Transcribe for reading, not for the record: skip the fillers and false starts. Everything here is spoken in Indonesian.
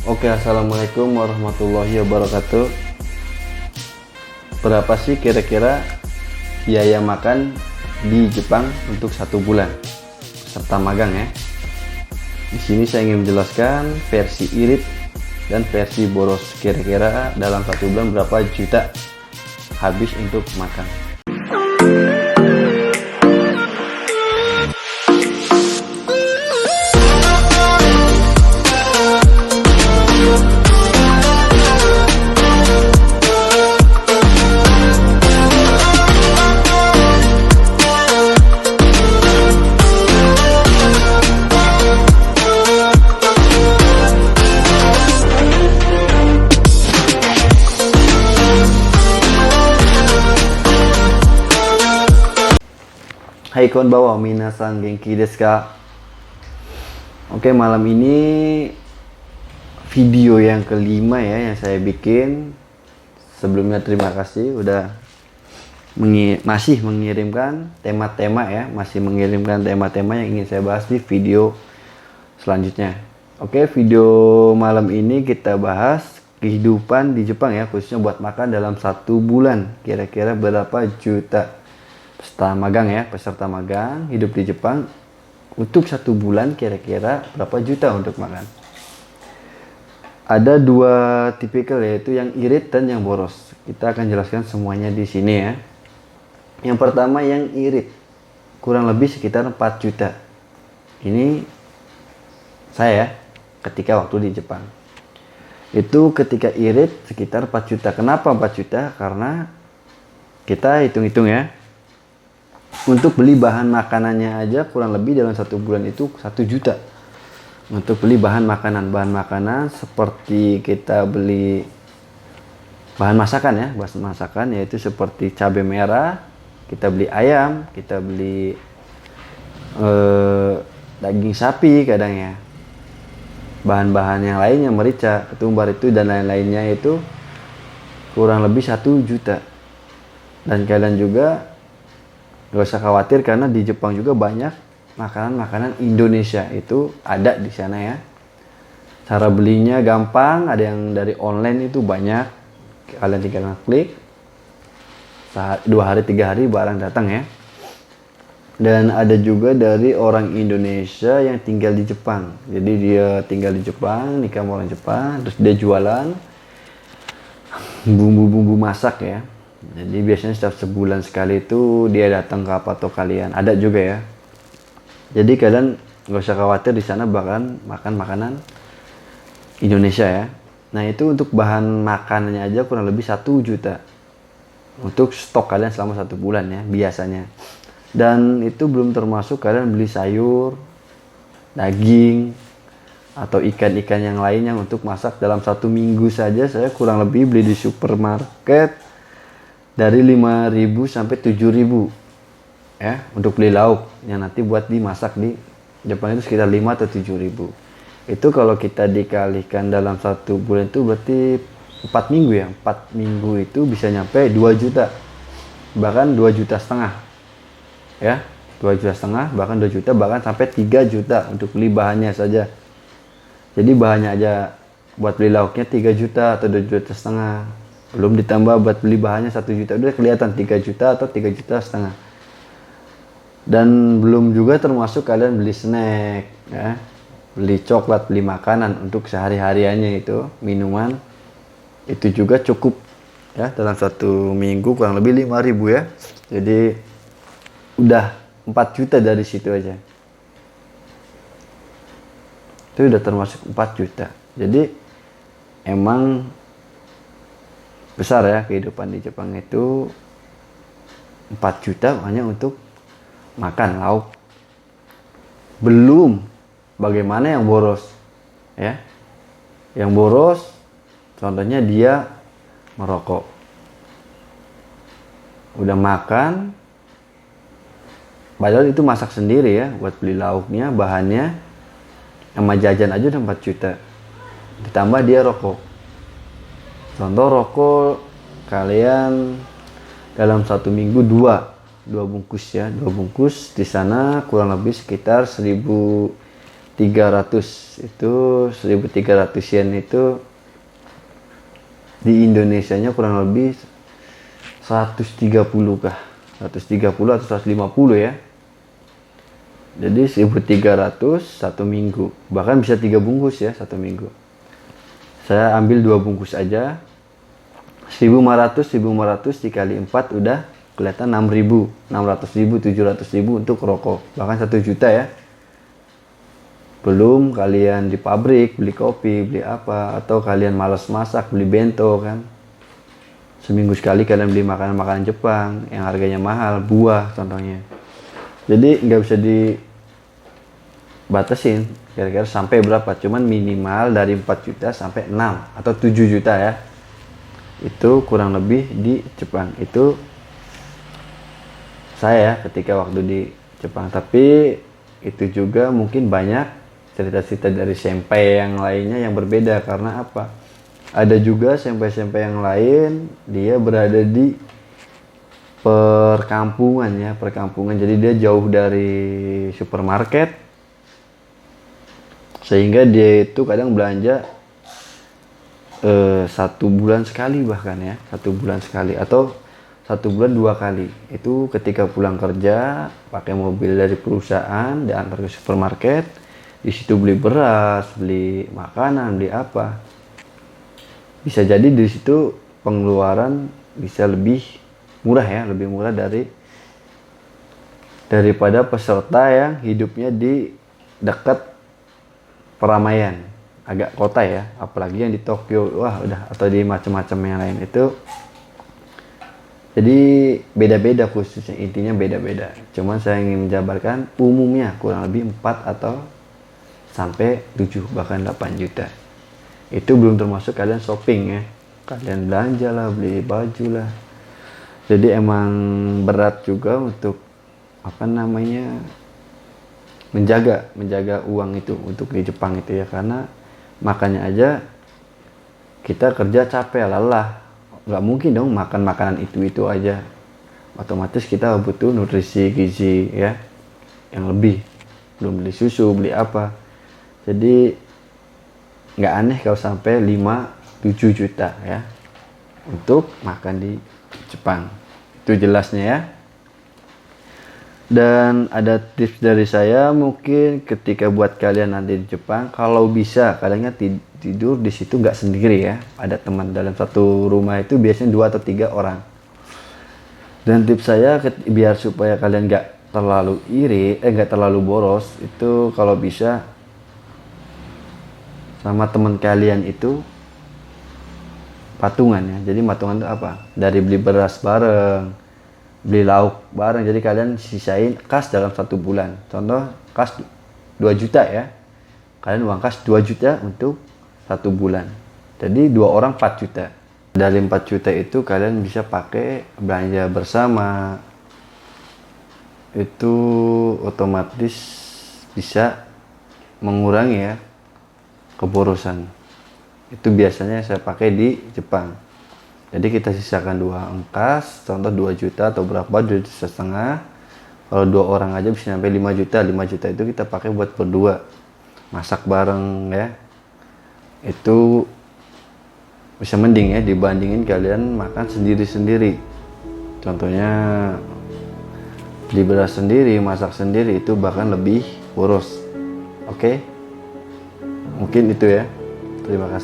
Oke, assalamualaikum warahmatullahi wabarakatuh. Berapa sih kira-kira biaya makan di Jepang untuk 1 bulan serta magang ya? Di sini saya ingin menjelaskan versi irit dan versi boros. Kira-kira dalam 1 bulan berapa juta habis untuk makan? Hai konbanwa, minasan genki desu ka? Oke, malam ini video yang kelima ya yang saya bikin. Sebelumnya terima kasih udah masih mengirimkan tema-tema ya, masih mengirimkan tema-tema yang ingin saya bahas di video selanjutnya. Oke, video malam ini kita bahas kehidupan di Jepang ya, khususnya buat makan dalam 1 bulan. Kira-kira berapa juta peserta magang hidup di Jepang untuk 1 bulan, kira-kira berapa juta untuk makan. Ada 2 tipikal, yaitu yang irit dan yang boros. Kita akan jelaskan semuanya di sini ya. Yang pertama yang irit, kurang lebih sekitar 4 juta. Ini saya ketika waktu di Jepang. Itu ketika irit sekitar 4 juta. Kenapa 4 juta? Karena kita hitung-hitung ya. Untuk beli bahan makanannya aja kurang lebih dalam 1 bulan itu 1 juta. Untuk beli bahan makanan seperti kita beli bahan masakan ya, bahan masakan yaitu seperti cabai merah, kita beli ayam, kita beli daging sapi kadang ya. Bahan-bahan yang lainnya, merica, ketumbar itu dan lain-lainnya itu kurang lebih 1 juta. Dan kalian juga gak usah khawatir karena di Jepang juga banyak makanan-makanan Indonesia itu ada di sana ya. Cara belinya gampang, ada yang dari online itu banyak. Kalian tinggal klik, 2 hari 3 hari barang datang ya. Dan ada juga dari orang Indonesia yang tinggal di Jepang. Jadi dia tinggal di Jepang, nikah sama orang Jepang, terus dia jualan bumbu-bumbu masak ya. Jadi biasanya setiap sebulan sekali itu dia datang ke apa toko kalian. Ada juga ya. Jadi kalian gak usah khawatir di sana bahkan makan makanan Indonesia ya. Nah itu untuk bahan makanannya aja kurang lebih 1 juta. Untuk stok kalian selama 1 bulan ya biasanya. Dan itu belum termasuk kalian beli sayur, daging, atau ikan-ikan yang lainnya untuk masak dalam 1 minggu saja. Saya kurang lebih beli di supermarket dari 5.000 sampai 7.000 ya untuk beli lauk yang nanti buat dimasak di Jepang itu sekitar 5 atau 7.000. Itu kalau kita dikalikan dalam 1 bulan itu berarti 4 minggu ya. 4 minggu itu bisa nyampe 2 juta. Bahkan 2,5 juta ya. 2,5 juta, bahkan 2 juta, bahkan sampai 3 juta untuk beli bahannya saja. Jadi bahannya aja buat beli lauknya 3 juta atau 2,5 juta. Belum ditambah buat beli bahannya 1 juta, udah kelihatan 3 juta atau 3,5 juta. Dan belum juga termasuk kalian beli snack ya, beli coklat, beli makanan untuk sehari-hariannya itu, minuman. Itu juga cukup ya dalam 1 minggu kurang lebih 5.000 ya. Jadi udah 4 juta dari situ aja. Itu udah termasuk 4 juta. Jadi emang besar ya kehidupan di Jepang itu. 4 juta hanya untuk makan lauk. Belum bagaimana yang boros ya. Yang boros contohnya dia merokok. Udah makan padahal itu masak sendiri ya, buat beli lauknya, bahannya, sama jajan aja udah 4 juta. Ditambah dia rokok. Contoh rokok kalian dalam 1 minggu 2 bungkus ya, 2 bungkus di sana kurang lebih sekitar 1.500 1.300 itu 1.300 yen itu di Indonesianya kurang lebih 130 kah, 130 atau 150 ya. Jadi 1.300 satu minggu, bahkan bisa 3 bungkus ya satu minggu. Saya ambil 2 bungkus aja, 1.500 dikali 4 udah kelihatan 6.000, 600.000, 700.000 untuk rokok, bahkan 1 juta ya. Belum kalian di pabrik beli kopi, beli apa, atau kalian malas masak beli bento kan. Seminggu sekali kalian beli makanan-makanan Jepang yang harganya mahal, buah contohnya. Jadi nggak bisa dibatasin kira-kira sampai berapa, cuman minimal dari 4 juta sampai 6 atau 7 juta ya. Itu kurang lebih di Jepang. Itu saya ketika waktu di Jepang. Tapi itu juga mungkin banyak cerita-cerita dari senpai yang lainnya yang berbeda. Karena apa? Ada juga senpai-senpai yang lain dia berada di perkampungan ya, perkampungan. Jadi dia jauh dari supermarket, sehingga dia itu kadang belanja 1 bulan sekali, bahkan ya 1 bulan sekali atau 1 bulan 2 kali. Itu ketika pulang kerja pakai mobil dari perusahaan diantar ke supermarket, di situ beli beras, beli makanan, beli apa. Bisa jadi di situ pengeluaran bisa lebih murah ya, lebih murah daripada peserta yang hidupnya di dekat keramaian, agak kota ya, apalagi yang di Tokyo, wah udah, atau di macam-macam yang lain itu. Jadi beda-beda, khususnya intinya beda-beda. Cuman saya ingin menjabarkan umumnya kurang lebih 4 atau sampai 7 bahkan 8 juta. Itu belum termasuk kalian shopping ya, kalian belanja lah, beli baju lah. Jadi emang berat juga untuk apa namanya, menjaga uang itu untuk di Jepang itu ya. Karena makanya aja kita kerja capek, lelah, nggak mungkin dong makan makanan itu aja. Otomatis kita butuh nutrisi gizi ya yang lebih, belum beli susu, beli apa. Jadi nggak aneh kalau sampai 5-7 juta ya untuk makan di Jepang. Itu jelasnya ya. Dan ada tips dari saya, mungkin ketika buat kalian nanti di Jepang, kalau bisa kalian tidur di situ nggak sendiri ya, ada teman. Dalam satu rumah itu biasanya 2 atau 3 orang. Dan tips saya biar supaya kalian nggak terlalu nggak terlalu boros, itu kalau bisa sama teman kalian itu patungan ya. Jadi patungan itu apa? Dari beli beras bareng, beli lauk bareng. Jadi kalian sisain kas dalam 1 bulan. Contoh kas 2 juta ya. Kalian uang kas 2 juta untuk 1 bulan. Jadi 2 orang 4 juta. Dari 4 juta itu kalian bisa pakai belanja bersama. Itu otomatis bisa mengurangi ya keborosan. Itu biasanya saya pakai di Jepang. Jadi kita sisakan 2 angkas, contoh 2 juta atau berapa, 2 juta setengah. Kalau 2 orang aja bisa sampai 5 juta. 5 juta itu kita pakai buat berdua. Masak bareng ya. Itu bisa mending ya dibandingin kalian makan sendiri-sendiri. Contohnya beli beras sendiri, masak sendiri, itu bahkan lebih boros. Oke? Mungkin itu ya. Terima kasih.